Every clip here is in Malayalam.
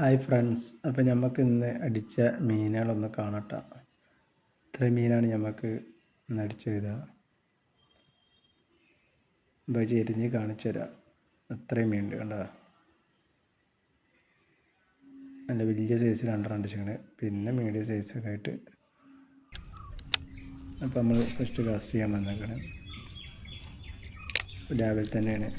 ഹായ് ഫ്രണ്ട്സ്, അപ്പോൾ നമുക്ക് ഇന്ന് അടിച്ച മീനുകളൊന്ന് കാണട്ടെ. ഇത്രയും മീനാണ് നമുക്ക് ഇന്ന് അടിച്ചത്. ഇപ്പോൾ ചെരിഞ്ഞ് കാണിച്ചു തരാം. അത്രയും മീനുണ്ട് കണ്ടോ. നല്ല വലിയ സൈസ് രണ്ടെണ്ണം അടിച്ചിങ്ങനെ, പിന്നെ മീഡിയം സൈസൊക്കെ ആയിട്ട്. അപ്പോൾ നമ്മൾ ഫസ്റ്റ് കാസ്റ്റ് ചെയ്യാൻ വന്നേക്കണം. രാവിലെ തന്നെയാണ്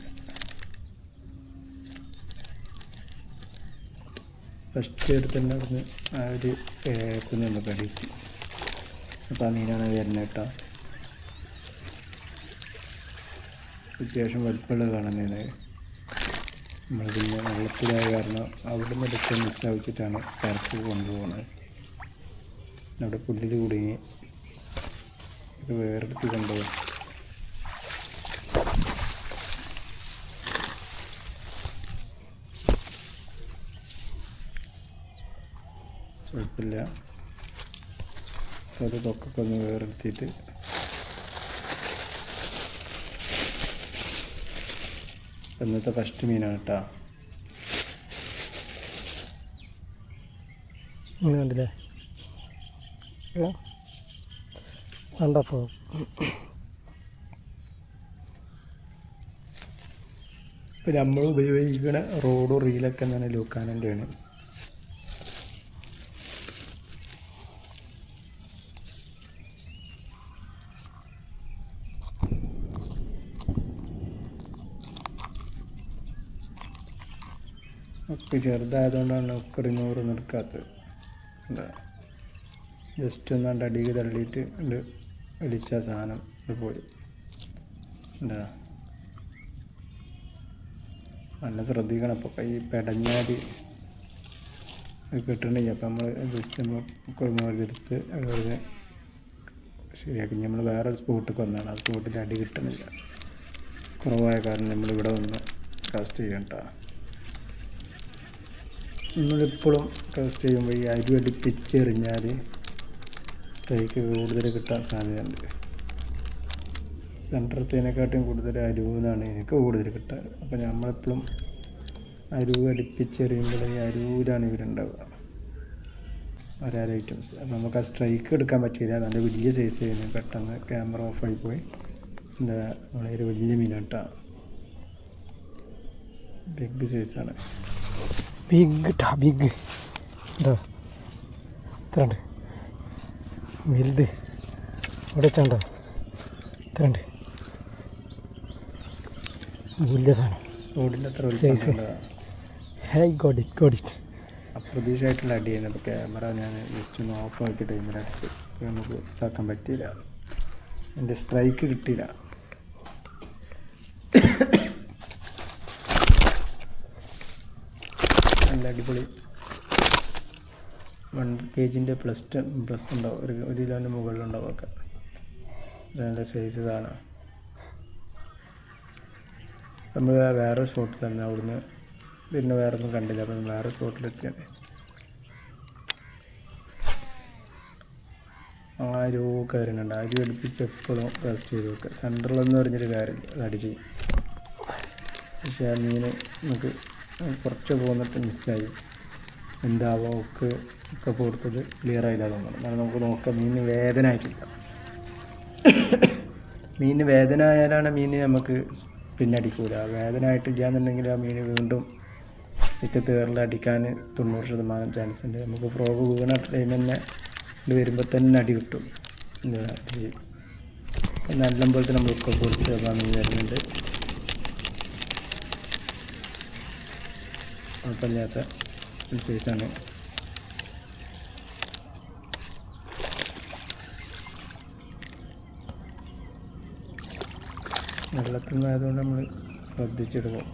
ഫസ്റ്റ് എടുത്തന്നെ അവിടുന്ന് ആ ഒരു കുഞ്ഞ് നമുക്ക് അടിക്കും. അപ്പോൾ ആ മീനാണ് വരുന്നത് കേട്ടോ. അത്യാവശ്യം വലുപ്പമുള്ള കാണുന്നത്. നമ്മൾ പിന്നെ വെള്ളത്തിലായ കാരണം അവിടെ നിന്ന് എടുത്ത് മിസ്സാവിച്ചിട്ടാണ് കരക്ക് കൊണ്ടുപോകുന്നത്. അവിടെ പുല്ലിൽ കുടുങ്ങി ഇത് വേറെടുത്ത് കൊണ്ടുപോകും. കുഴപ്പമില്ല. അത് തൊക്കൊക്കെ ഒന്ന് വേറെടുത്തിട്ട് ഇന്നത്തെ ഫസ്റ്റ് മീനാണ് കേട്ടോ. മീൻ കണ്ടില്ലേ? കണ്ടപ്പോൾ ഇപ്പം നമ്മൾ ഉപയോഗിക്കുന്ന റോഡും റീലൊക്കെ തന്നെ ലൂക്കാനൻ്റെയാണ്. ഒക്കെ ചെറുതായതുകൊണ്ടാണ് ഒക്കെ റിമൂവർ എടുക്കാത്തത്. എന്താ ജസ്റ്റ് ഒന്നാണ്ട് അടിയിൽ തള്ളിയിട്ട് വലിച്ച സാധനം പോലും എന്താ നല്ല ശ്രദ്ധിക്കണം. അപ്പോൾ കൈ പെടഞ്ഞാൽ കിട്ടണില്ല. അപ്പം നമ്മൾ ജസ്റ്റ് എടുത്ത് അതുപോലെ ശരിയാക്കി. നമ്മൾ വേറെ സ്പോട്ടിൽ വന്നാണ്, ആ സ്പോട്ടിൽ അടി കിട്ടണില്ല. കുറവായ കാരണം നമ്മളിവിടെ വന്ന് കാസ്റ്റ് ചെയ്യണം കേട്ടോ. നമ്മളിപ്പോഴും കാസ്റ്റ് ചെയ്യുമ്പോൾ ഈ അരി അടുപ്പിച്ചെറിഞ്ഞാൽ തൈക്ക് കൂടുതൽ കിട്ടാൻ സാധ്യതയുണ്ട്. സെൻറ്ററത്തേനെക്കാട്ടും കൂടുതൽ അരുവെന്നാണ് എനിക്ക് കൂടുതൽ കിട്ടാറ്. അപ്പോൾ നമ്മളെപ്പോഴും അരുവ് അടുപ്പിച്ചെറിയുമ്പോൾ ഈ അരുവിലാണ് ഇവരുണ്ടാവുക ഒരാറ് ഐറ്റംസ്. അപ്പോൾ നമുക്ക് ആ സ്ട്രൈക്ക് എടുക്കാൻ പറ്റിയില്ല. നല്ല വലിയ സൈസ് ആയിരുന്നു. പെട്ടെന്ന് ക്യാമറ ഓഫായി പോയി. എന്താ വളരെ വലിയ മീനാട്ടാണ്, ബിഗ് സൈസാണ്. ബിഗ് ബിഗ് എന്താ ഇത്ര ഉണ്ട് വലുത്. ഇവിടെ വെച്ചാണ്ടോ ഇത്ര ഉണ്ട് വലിയ സാധനം. റോഡിൻ്റെ അത്ര സൈസ്. ഹൈ ഗോഡ് ഇറ്റ് അപ്രതീക്ഷയായിട്ടുള്ള അടി ചെയ്യുന്നത്. അപ്പോൾ ക്യാമറ ഞാൻ ജസ്റ്റ് ഒന്ന് ഓഫ് ആക്കിയ ടൈമിൽ അടിച്ച് നമുക്ക് ഇതാക്കാൻ പറ്റിയില്ല. എൻ്റെ സ്ട്രൈക്ക് കിട്ടിയില്ല. നല്ല അടിപൊളി 1 kg പ്ലസ് ഉണ്ടാവും. ഒരു കിലോൻ്റെ മുകളിലുണ്ടാവും. ഒക്കെ നല്ല സൈസ് സാധനം. നമ്മൾ വേറെ സ്പോട്ടിൽ തന്നെ അവിടുന്ന് പിന്നെ വേറെ ഒന്നും കണ്ടില്ല. അപ്പം വേറെ സ്പോട്ടിലെത്തിയാണ്. ആ രൂപ വരുന്നുണ്ട്. അരി അടുപ്പിച്ച് എപ്പോഴും റെസ്റ്റ് ചെയ്ത് വെക്കുക. സെൻട്രലെന്ന് പറഞ്ഞൊരു കാര്യം അടിച്ച്. പക്ഷേ ആ മീൻ നമുക്ക് കുറച്ച് പോന്നിട്ട് മിസ്സായി. എന്താവോ ഒക്കെ കൊടുത്തത് ക്ലിയർ ആയില്ല തോന്നുന്നു. എന്നാലും നമുക്ക് നോക്കാം. മീനിന് വേദന ആയിട്ടില്ല. മീനിന് വേദന ആയാലാണ് മീൻ നമുക്ക് പിന്നെ അടിക്കൂല. വേദന ആയിട്ടില്ല എന്നുണ്ടെങ്കിൽ ആ മീൻ വീണ്ടും മുറ്റത്ത് കയറിൽ അടിക്കാൻ 90% ചാൻസ് ഉണ്ട്. നമുക്ക് ഫ്രോഗ് വീണ ടൈം തന്നെ ഇത് വരുമ്പോൾ തന്നെ അടി കിട്ടും. നല്ലമ്പോഴത്തെ നമ്മളൊക്കെ പൊടിച്ച് ആ മീൻ വരുന്നുണ്ട്. കുഴപ്പമില്ലാത്ത ഒരു സൈസാണ്. വെള്ളത്തിൽ നിന്നായതുകൊണ്ട് നമ്മൾ ശ്രദ്ധിച്ചെടുക്കും.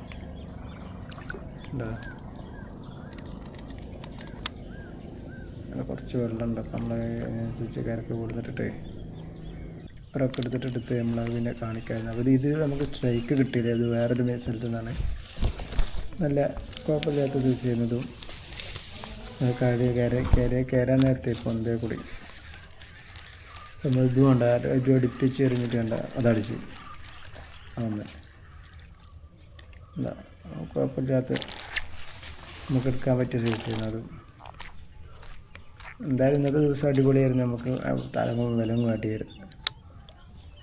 ഉണ്ടാ അങ്ങനെ കുറച്ച് വെള്ളമുണ്ട്. അപ്പം നമ്മൾ അതിനനുസരിച്ച് കരക്ക് കൊടുത്തിട്ടിട്ട് ഇപ്പറൊക്കെ എടുത്ത് നമ്മളത് പിന്നെ കാണിക്കായിരുന്നു. അപ്പോൾ ഇത് നമുക്ക് സ്ട്രൈക്ക് കിട്ടിയില്ല. ഇത് വേറൊരു സ്ഥലത്തു നിന്നാണ്. നല്ല കുഴപ്പമില്ലാത്ത സൈസ് ചെയ്യുന്നതും കയറാൻ നേരത്തെ പൊന്തേ കൂടി നമ്മൾ ഇതും വേണ്ട ഒരു അടുപ്പിച്ച് എറിഞ്ഞിട്ട് വേണ്ട അതടിച്ച് അന്ന് കുഴപ്പമില്ലാത്ത നമുക്ക് എടുക്കാൻ പറ്റിയ സൈസായിരുന്നു അതും. എന്തായാലും ഇന്നത്തെ ദിവസം അടിപൊളിയായിരുന്നു. നമുക്ക് തലമും വിലം കാട്ടിയായിരുന്നു.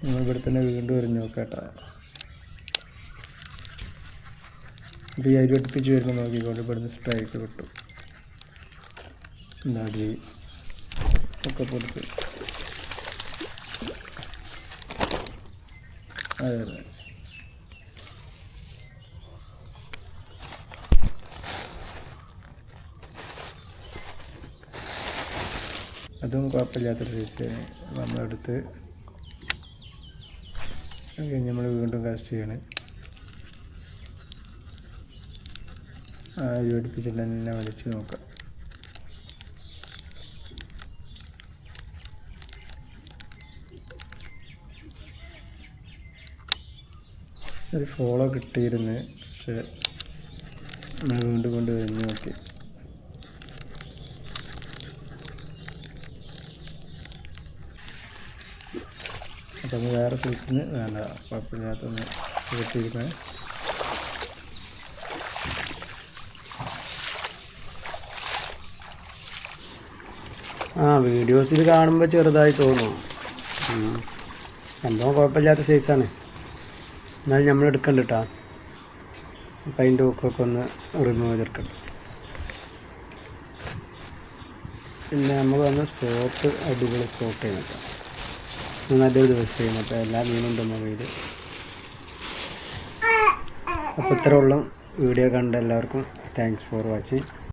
നമ്മൾ ഇവിടെ തന്നെ വീണ്ടും എറിഞ്ഞ് നോക്കാം കേട്ടോ. അപ്പോൾ ഈ അരി അടുപ്പിച്ച് വരുമ്പോൾ നോക്കിക്കോട്ടെ, ഇവിടുന്ന് സ്ട്രൈക്ക് കിട്ടും. അടി ഒക്കെ പൊടിച്ച് അതെ അതെ. അതും കുഴപ്പമില്ലാത്തൊരു സൈസ് നമ്മളെടുത്ത് കഴിഞ്ഞ് നമ്മൾ വീണ്ടും കാസ്റ്റ് ചെയ്യണം. അരി അടുപ്പിച്ചിട്ട് തന്നെ വലിച്ച് നോക്കാം. ഒരു ഫോളോ കിട്ടിയിരുന്നു, പക്ഷേ നമ്മൾ വീണ്ടും കൊണ്ട് കഴിഞ്ഞ് നോക്കി. അപ്പം നമ്മൾ വേറെ സ്ഥലത്ത് നിന്ന് വേണ്ട കുഴപ്പമില്ലാത്തൊന്ന് കിട്ടിയിരുന്നത്. വീഡിയോസിൽ കാണുമ്പോൾ ചെറുതായി തോന്നും, സംഭവം കുഴപ്പമില്ലാത്ത സൈസാണ്. എന്നാലും നമ്മൾ എടുക്കണ്ട കേട്ടോ. അപ്പം അതിൻ്റെ ഹുക്കൊക്കെ ഒന്ന് റിമൂവ് ചെയ്തെടുക്കണം. പിന്നെ നമ്മൾ വന്ന സ്പോട്ട് അടിപൊളി സ്പോട്ട് ചെയ്യുന്നുണ്ട്. നല്ലൊരു ദിവസം ചെയ്യുന്നു. അപ്പോൾ എല്ലാ മീനും ഉണ്ട് മൊബൈൽ. അപ്പോൾ ഇത്ര ഉള്ള വീഡിയോ കണ്ട എല്ലാവർക്കും താങ്ക്സ് ഫോർ വാച്ചിങ്.